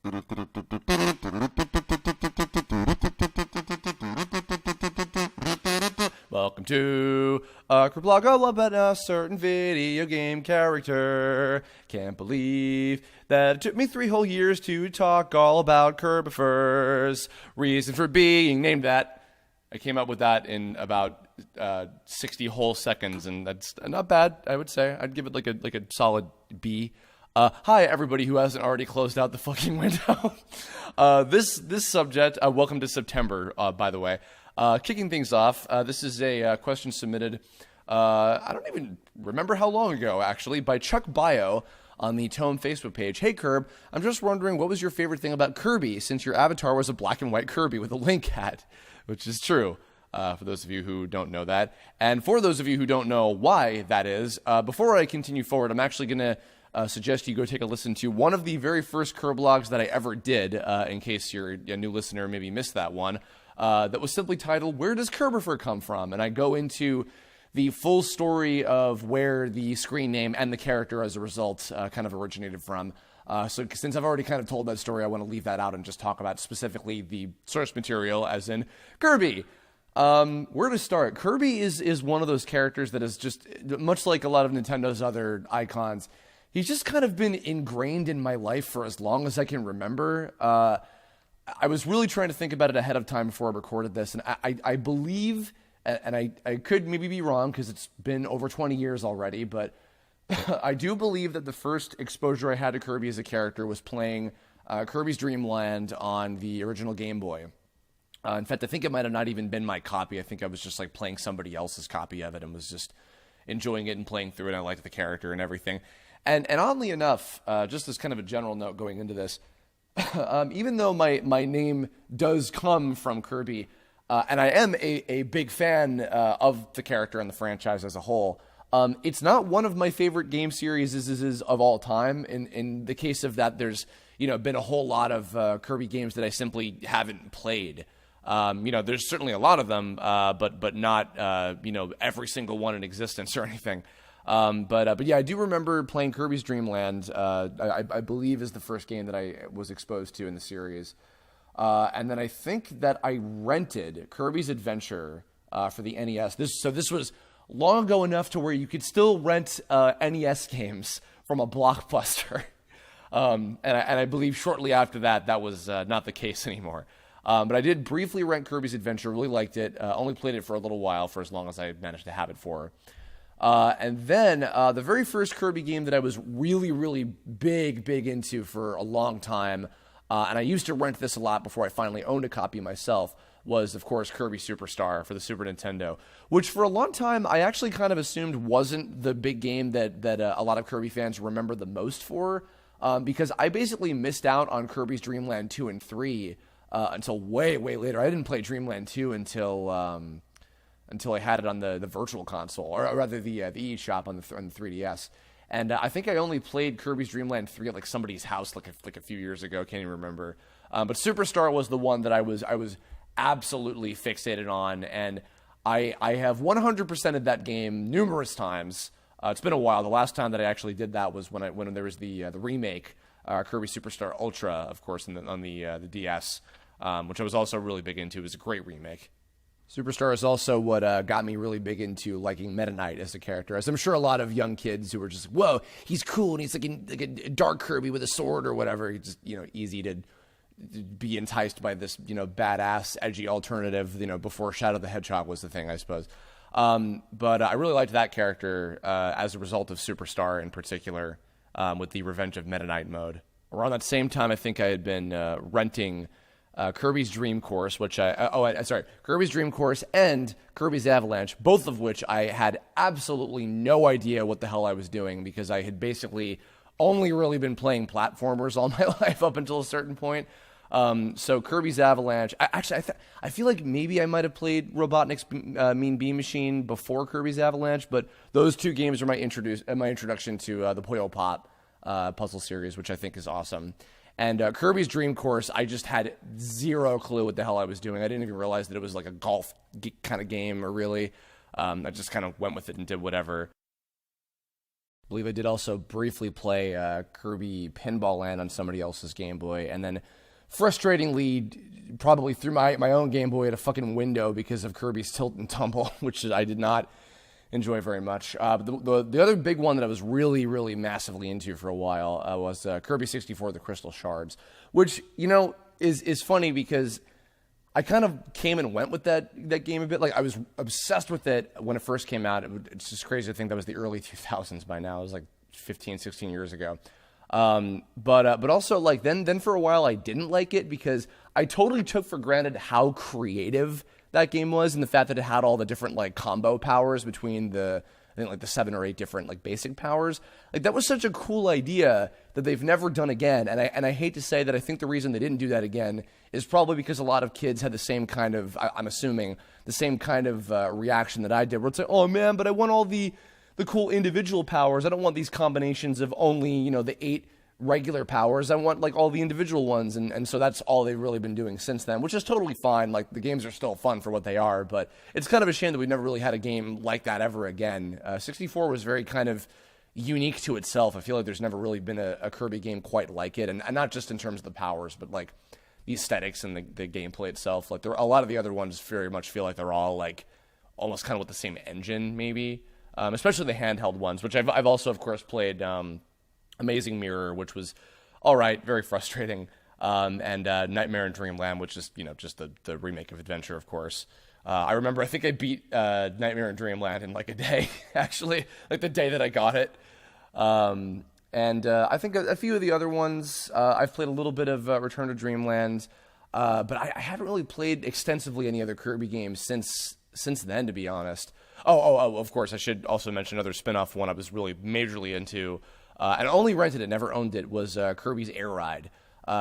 Welcome to Kirblog, all about a certain video game character. Can't believe that it took me 3 whole years to talk all about Kirbifers. Reason for being named that. I came up with that in about 60 whole seconds, and that's not bad, I would say. I'd give it like a solid B. Hi, everybody who hasn't already closed out the fucking window. This subject, welcome to September, by the way. Kicking things off, this is a question submitted, I don't even remember how long ago, actually, by Chuck Bio on the Tome Facebook page. Hey, Kirb, I'm just wondering, what was your favorite thing about Kirby, since your avatar was a black and white Kirby with a Link hat? Which is true, for those of you who don't know that. And for those of you who don't know why that is, before I continue forward, I'm actually going to suggest you go take a listen to one of the very first Kirblogs that I ever did, in case you're a new listener, maybe missed that one, that was simply titled, Where Does Kirbifer Come From? And I go into the full story of where the screen name and the character as a result kind of originated from. So since I've already kind of told that story, I want to leave that out and just talk about specifically the source material, as in Kirby. Where to start? Kirby is one of those characters that is just, much like a lot of Nintendo's other icons, he's just kind of been ingrained in my life for as long as I can remember. I was really trying to think about it ahead of time before I recorded this, and I believe, and I could maybe be wrong because it's been over 20 years already, but I do believe that the first exposure I had to Kirby as a character was playing Kirby's Dream Land on the original Game Boy. In fact, I think it might have not even been my copy. I think I was just like playing somebody else's copy of it and was just enjoying it and playing through it. And I liked the character and everything. And oddly enough, just as kind of a general note going into this, even though my name does come from Kirby, and I am a big fan of the character and the franchise as a whole, it's not one of my favorite game series of all time. In the case of that, there's been a whole lot of Kirby games that I simply haven't played. There's certainly a lot of them, but not every single one in existence or anything. But yeah, I do remember playing Kirby's Dream Land. I believe is the first game that I was exposed to in the series. And then I think that I rented Kirby's Adventure for the NES. This was long ago enough to where you could still rent NES games from a Blockbuster. And I believe shortly after that was not the case anymore. But I did briefly rent Kirby's Adventure, really liked it, only played it for a little while, for as long as I managed to have it for. And then the very first Kirby game that I was really, really big into for a long time, and I used to rent this a lot before I finally owned a copy myself, was, of course, Kirby Superstar for the Super Nintendo, which for a long time I actually kind of assumed wasn't the big game that a lot of Kirby fans remember the most for, because I basically missed out on Kirby's Dream Land 2 and 3 until way later. I didn't play Dream Land 2 until I had it on the virtual console, or rather the eShop on the 3DS. And I think I only played Kirby's Dream Land 3 at like somebody's house like a few years ago. Can't even remember. But Superstar was the one that I was absolutely fixated on, and I have 100% of that game numerous times. It's been a while. The last time that I actually did that was when there was the remake, Kirby Superstar Ultra, of course, on the DS, which I was also really big into. It was a great remake. Superstar is also what got me really big into liking Meta Knight as a character, as I'm sure a lot of young kids who were just, whoa, he's cool, and he's like a dark Kirby with a sword or whatever. He's just, easy to be enticed by this, badass, edgy alternative, before Shadow the Hedgehog was the thing, I suppose. But I really liked that character as a result of Superstar in particular, with the Revenge of Meta Knight mode. Around that same time, I think I had been renting Kirby's Dream Course, Kirby's Dream Course and Kirby's Avalanche, both of which I had absolutely no idea what the hell I was doing, because I had basically only really been playing platformers all my life up until a certain point. So Kirby's Avalanche, I feel like maybe I might have played Robotnik's Mean Bean Machine before Kirby's Avalanche, but those two games are my introduction to the Puyo Pop puzzle series, which I think is awesome. And Kirby's Dream Course, I just had zero clue what the hell I was doing. I didn't even realize that it was like a golf kind of game, or really. I just kind of went with it and did whatever. believe I did also briefly play Kirby Pinball Land on somebody else's Game Boy, and then frustratingly probably threw my own Game Boy at a fucking window because of Kirby's Tilt and Tumble, which I did not enjoy very much. But the other big one that I was really, really massively into for a while was Kirby 64, The Crystal Shards, which, you know, is funny because I kind of came and went with that game a bit. Like, I was obsessed with it when it first came out. It's just crazy to think that was the early 2000s by now. It was like 15, 16 years ago. But also, like, then for a while I didn't like it because I totally took for granted how creative that game was, and the fact that it had all the different, like, combo powers between I think, like, the 7 or 8 different, like, basic powers. Like, that was such a cool idea that they've never done again. And I hate to say that I think the reason they didn't do that again is probably because a lot of kids had the same kind of, I'm assuming, the same kind of reaction that I did, where it's like, oh man, but I want all the cool individual powers. I don't want these combinations of only, you know, the 8 regular powers. I want, like, all the individual ones, and so that's all they've really been doing since then, which is totally fine. Like, the games are still fun for what they are, but it's kind of a shame that we've never really had a game like that ever again. 64 was very kind of unique to itself. I feel like there's never really been a Kirby game quite like it, and not just in terms of the powers, but, like, the aesthetics and the gameplay itself. Like, a lot of the other ones very much feel like they're all, like, almost kind of with the same engine, maybe, especially the handheld ones, which I've also, of course, played Amazing Mirror, which was all right, very frustrating, and Nightmare in Dreamland, which is, you know, just the remake of Adventure, of course. I remember I think I beat Nightmare in Dreamland in like a day, actually, like the day that I got it. And I think a few of the other ones, I've played a little bit of Return to Dreamland, but I haven't really played extensively any other Kirby games since then, to be honest. Oh, of course, I should also mention another spin-off one I was really majorly into, and only rented it, never owned it, was Kirby's Air Ride,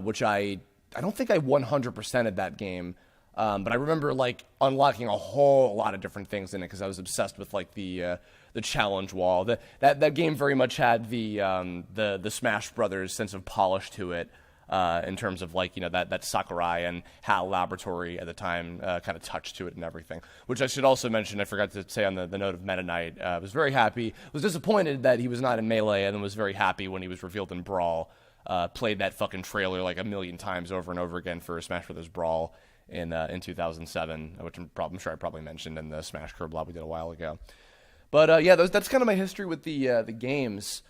which I don't think I 100%ed that game, but I remember, like, unlocking a whole lot of different things in it because I was obsessed with, like, the challenge wall. That game very much had the Smash Brothers sense of polish to it, in terms of, like, you know, that Sakurai and HAL Laboratory at the time kind of touch to it and everything. Which I should also mention, I forgot to say on the note of Meta Knight, was very happy, was disappointed that he was not in Melee, and then was very happy when he was revealed in Brawl. Played that fucking trailer like a million times over and over again for Smash Brothers Brawl in 2007, which I'm sure I probably mentioned in the Smash Kirblog we did a while ago. But yeah, that's kind of my history with the games.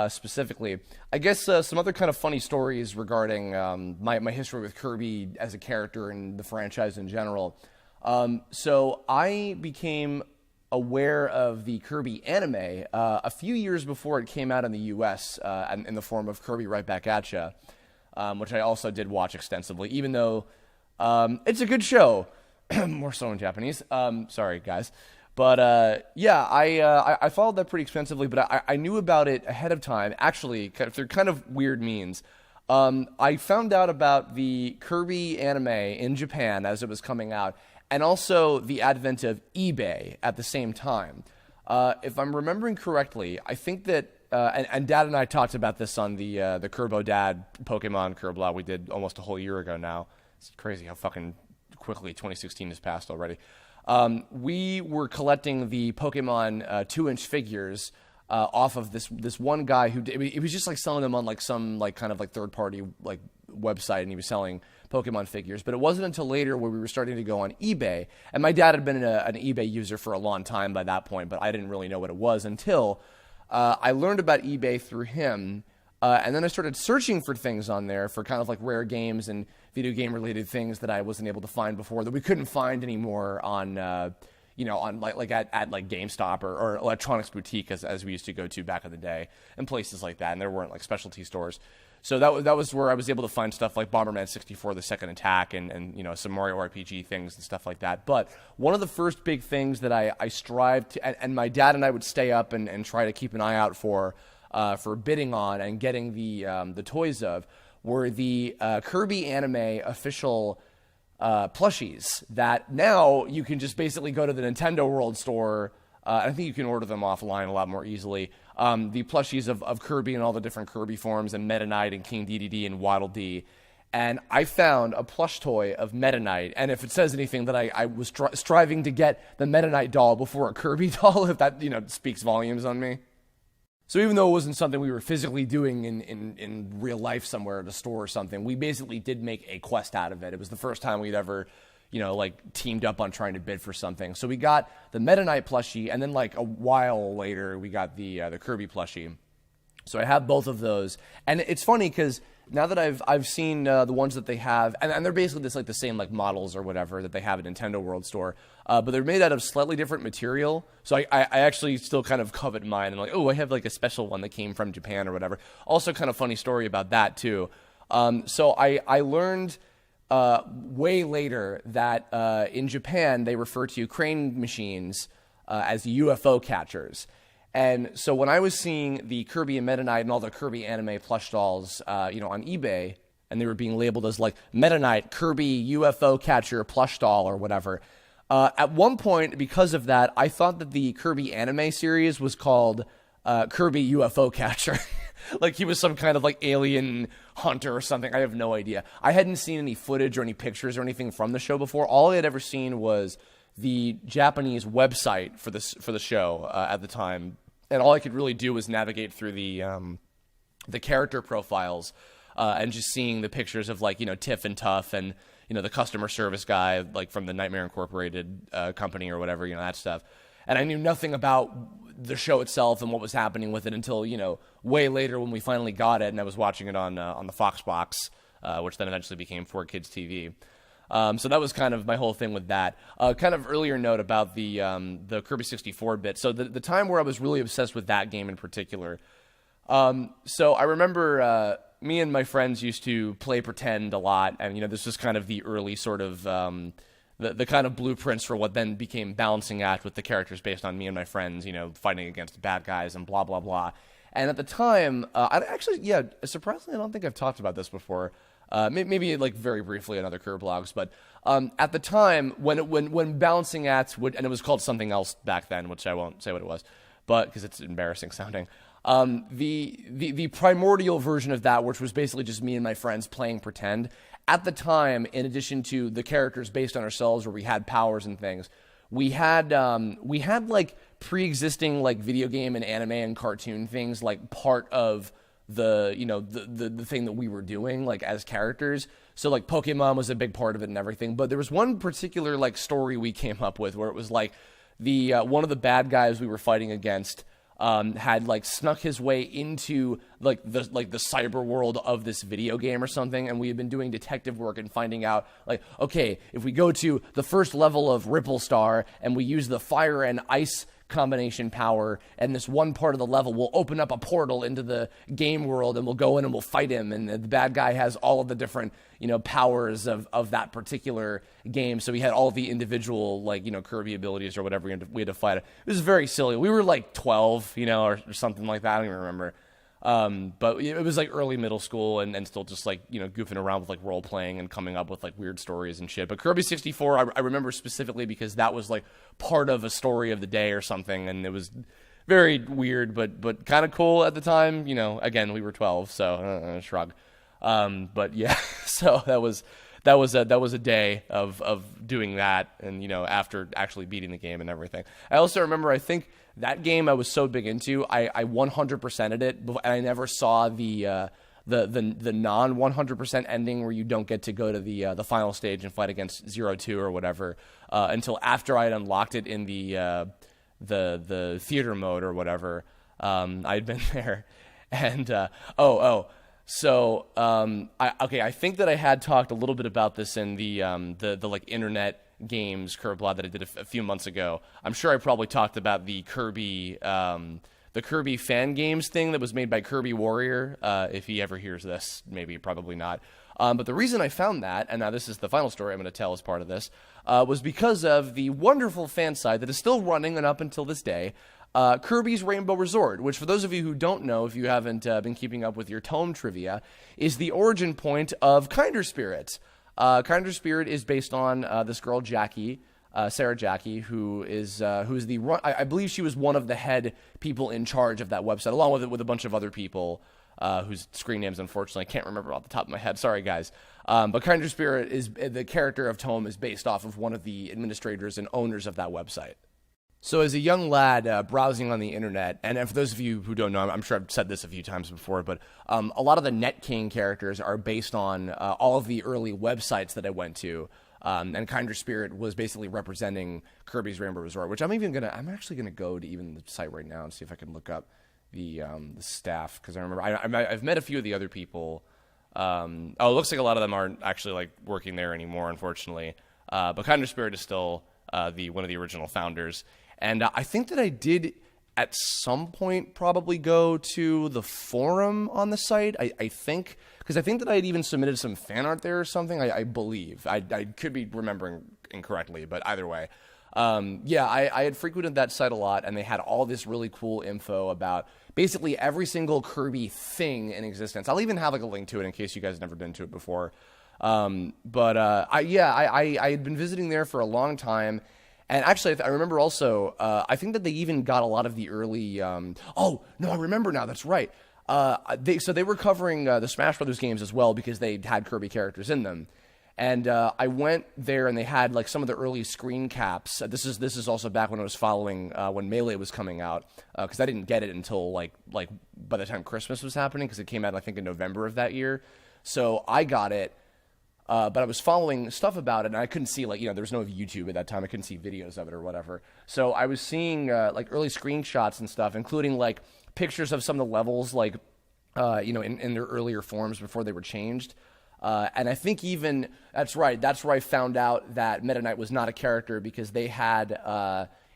Specifically, I guess some other kind of funny stories regarding my history with Kirby as a character and the franchise in general. So I became aware of the Kirby anime a few years before it came out in the U.S. In the form of Kirby Right Back At Ya, which I also did watch extensively, even though it's a good show, more so in Japanese. Sorry, guys. But yeah, I followed that pretty extensively, but I knew about it ahead of time, actually, through kind of weird means. I found out about the Kirby anime in Japan as it was coming out, and also the advent of eBay at the same time. If I'm remembering correctly, I think that, and Dad and I talked about this on the Kirbo Dad Pokemon Kirblog we did almost a whole year ago now. It's crazy how fucking quickly 2016 has passed already. We were collecting the Pokemon 2-inch figures off of this one guy who he was just like selling them on like some like kind of like third party like website, and he was selling Pokemon figures. But it wasn't until later where we were starting to go on eBay, and my dad had been an eBay user for a long time by that point, but I didn't really know what it was until I learned about eBay through him. And then I started searching for things on there for kind of like rare games and video game related things that I wasn't able to find before, that we couldn't find anymore on, on like at like GameStop or Electronics Boutique as we used to go to back in the day, and places like that. And there weren't like specialty stores. So that was where I was able to find stuff like Bomberman 64, The Second Attack, and you know, some Mario RPG things and stuff like that. But one of the first big things that I strived to, and my dad and I would stay up and try to keep an eye out for bidding on and getting the toys of, were the Kirby anime official plushies that now you can just basically go to the Nintendo World Store. I think you can order them offline a lot more easily. The plushies of Kirby and all the different Kirby forms, and Meta Knight and King Dedede and Waddle Dee. And I found a plush toy of Meta Knight, and if it says anything, that I was striving to get the Meta Knight doll before a Kirby doll, if that, speaks volumes on me. So even though it wasn't something we were physically doing in real life somewhere at a store or something, we basically did make a quest out of it. It was the first time we'd ever, like teamed up on trying to bid for something. So we got the Meta Knight plushie, and then like a while later, we got the Kirby plushie. So I have both of those, and it's funny because now that I've seen the ones that they have, and they're basically just like the same like models or whatever that they have at Nintendo World Store, but they're made out of slightly different material. So I actually still kind of covet mine, and like, oh, I have like a special one that came from Japan or whatever. Also, kind of funny story about that too. So I learned way later that in Japan they refer to crane machines as UFO catchers. And so when I was seeing the Kirby and Meta Knight and all the Kirby anime plush dolls, on eBay, and they were being labeled as like Meta Knight, Kirby, UFO catcher, plush doll, or whatever. At one point, because of that, I thought that the Kirby anime series was called Kirby UFO catcher. Like he was some kind of like alien hunter or something. I have no idea. I hadn't seen any footage or any pictures or anything from the show before. All I had ever seen was the Japanese website for the show at the time. And all I could really do was navigate through the character profiles and just seeing the pictures of like, Tiff and Tuff and, the customer service guy like from the Nightmare Incorporated company or whatever, that stuff. And I knew nothing about the show itself and what was happening with it until, way later when we finally got it and I was watching it on the Fox box, which then eventually became 4Kids TV. So that was kind of my whole thing with that. Kind of earlier note about the Kirby 64 bit. So the time where I was really obsessed with that game in particular. So I remember me and my friends used to play pretend a lot, and this was kind of the early sort of the kind of blueprints for what then became balancing act with the characters based on me and my friends, fighting against bad guys and blah blah blah. And at the time, surprisingly, I don't think I've talked about this before. Maybe like very briefly in other Kirblogs, but at the time when balancing acts would, and it was called something else back then, which I won't say what it was, but because it's embarrassing sounding. The primordial version of that, which was basically just me and my friends playing pretend. At the time, in addition to the characters based on ourselves, where we had powers and things, we had like pre-existing like video game and anime and cartoon things like part of the thing that we were doing like as characters. So like Pokemon was a big part of it and everything, but there was one particular like story we came up with where it was like the one of the bad guys we were fighting against had like snuck his way into like the cyber world of this video game or something, and we had been doing detective work and finding out like, okay, if we go to the first level of Ripple Star and we use the fire and ice combination power, and this one part of the level will open up a portal into the game world, and we'll go in and we'll fight him, and the bad guy has all of the different powers of that particular game. So we had all the individual like Kirby abilities or whatever we had to fight. It was very silly. We were like 12 or something like that. I don't even remember. But it was like early middle school and still just like, goofing around with like role playing and coming up with like weird stories and shit. But Kirby 64, I remember specifically because that was like part of a story of the day or something. And it was very weird, but kind of cool at the time. Again, we were 12, so shrug. But yeah, so that was a day of doing that. And, after actually beating the game and everything. I also remember, I think, that game I was so big into, I 100%ed it, and I never saw the non 100% ending where you don't get to go to the final stage and fight against 0-2 or whatever until after I had unlocked it in the theater mode or whatever. I'd been there, and So I think that I had talked a little bit about this in the like internet games Kirblog that I did a few months ago. I'm sure I probably talked about the Kirby fan games thing that was made by Kirby Warrior. If he ever hears this, maybe probably not. But the reason I found that, and now this is the final story I'm going to tell as part of this, was because of the wonderful fan site that is still running and up until this day, Kirby's Rainbow Resort, which for those of you who don't know, if you haven't been keeping up with your tome trivia, is the origin point of Kinder Spirit. Kinder Spirit is based on this girl Jackie, Sarah Jackie, who's the I believe she was one of the head people in charge of that website, along with a bunch of other people whose screen names unfortunately I can't remember off the top of my head. Sorry guys, but Kinder Spirit is the character of Tome is based off of one of the administrators and owners of that website. So as a young lad browsing on the internet, and for those of you who don't know, I'm sure I've said this a few times before, but a lot of the Net King characters are based on all of the early websites that I went to. And Kinder Spirit was basically representing Kirby's Rainbow Resort, which I'm actually gonna go to even the site right now and see if I can look up the staff, because I remember I've met a few of the other people. It looks like a lot of them aren't actually like working there anymore, unfortunately. But Kinder Spirit is still one of the original founders. And I think that I did at some point probably go to the forum on the site. I think, because I think that I had even submitted some fan art there or something. I believe. I could be remembering incorrectly, but either way. I had frequented that site a lot, and they had all this really cool info about basically every single Kirby thing in existence. I'll even have like a link to it in case you guys have never been to it before. I had been visiting there for a long time. And actually, I remember also, I think that they even got a lot of the early, I remember now, that's right. They were covering the Smash Brothers games as well, because they had Kirby characters in them. And I went there, and they had like some of the early screen caps. This is also back when I was following when Melee was coming out, because I didn't get it until like by the time Christmas was happening, because it came out I think in November of that year. So I got it. But I was following stuff about it, and I couldn't see, like, there was no YouTube at that time. I couldn't see videos of it or whatever. So I was seeing, like, early screenshots and stuff, including, like, pictures of some of the levels, like, in their earlier forms before they were changed. And I think even, that's where I found out that Meta Knight was not a character, because they had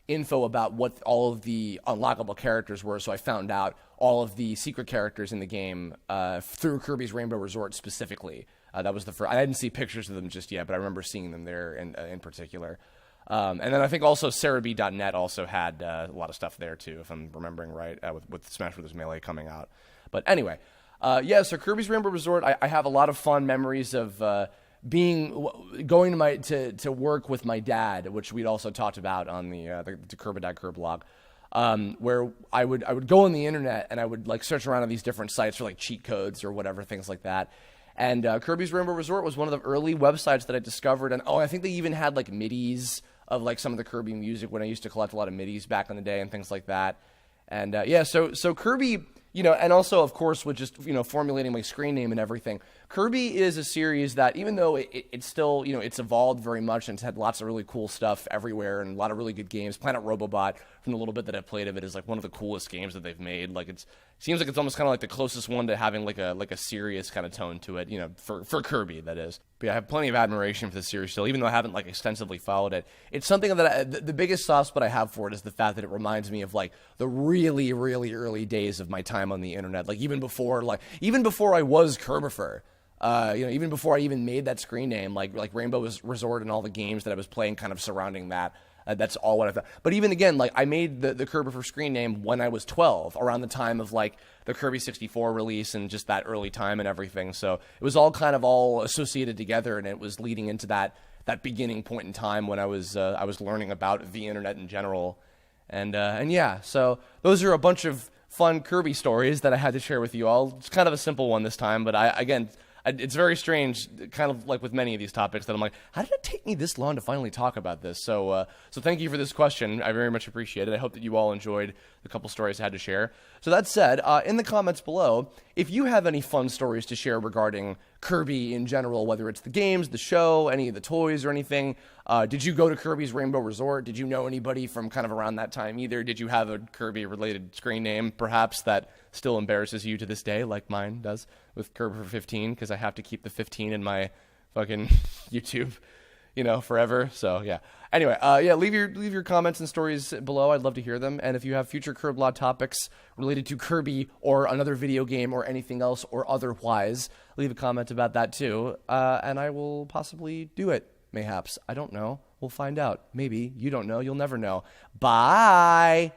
info about what all of the unlockable characters were. So I found out all of the secret characters in the game through Kirby's Rainbow Resort specifically. That was the first. I didn't see pictures of them just yet, but I remember seeing them there in particular. And then I think also SarahB.net also had a lot of stuff there too, if I'm remembering right, with Smash Bros. Melee coming out. But anyway, so Kirby's Rainbow Resort, I have a lot of fond memories of going to work with my dad, which we'd also talked about on the Kirblog. Where I would go on the internet and I would like search around on these different sites for like cheat codes or whatever, things like that. And Kirby's Rainbow Resort was one of the early websites that I discovered. And I think they even had like MIDIs of like some of the Kirby music when I used to collect a lot of MIDIs back in the day and things like that. And so Kirby, and also of course with just formulating my screen name and everything, Kirby is a series that, even though it's still it's evolved very much and it's had lots of really cool stuff everywhere and a lot of really good games. Planet Robobot, from the little bit that I've played of it, is like one of the coolest games that they've made. Like it seems like it's almost kind of like the closest one to having like a serious kind of tone to it, for Kirby, that is. But yeah, I have plenty of admiration for the series still, even though I haven't like extensively followed it. It's something that the biggest soft spot I have for it is the fact that it reminds me of like the really, really early days of my time on the internet. Like even before I was Kirbifer. Even before I even made that screen name, like Rainbow Resort and all the games that I was playing kind of surrounding that. That's all what I thought. But even again, like I made the Kirby for screen name when I was 12, around the time of like the Kirby 64 release and just that early time and everything. So it was all kind of all associated together, and it was leading into that beginning point in time when I was learning about the internet in general. And yeah, so those are a bunch of fun Kirby stories that I had to share with you all. It's kind of a simple one this time, but it's very strange, kind of like with many of these topics, that I'm like, how did it take me this long to finally talk about this? So thank you for this question. I very much appreciate it. I hope that you all enjoyed the couple stories I had to share. So that said, in the comments below, if you have any fun stories to share regarding Kirby in general, whether it's the games, the show, any of the toys or anything, did you go to Kirby's Rainbow Resort? Did you know anybody from kind of around that time either? Did you have a Kirby-related screen name, perhaps, that still embarrasses you to this day, like mine does with Kirby for 15, because I have to keep the 15 in my fucking YouTube, forever. So yeah. Anyway, leave your comments and stories below. I'd love to hear them. And if you have future Kirblog topics related to Kirby or another video game or anything else or otherwise, leave a comment about that too. And I will possibly do it. Mayhaps. I don't know. We'll find out. Maybe. You don't know. You'll never know. Bye.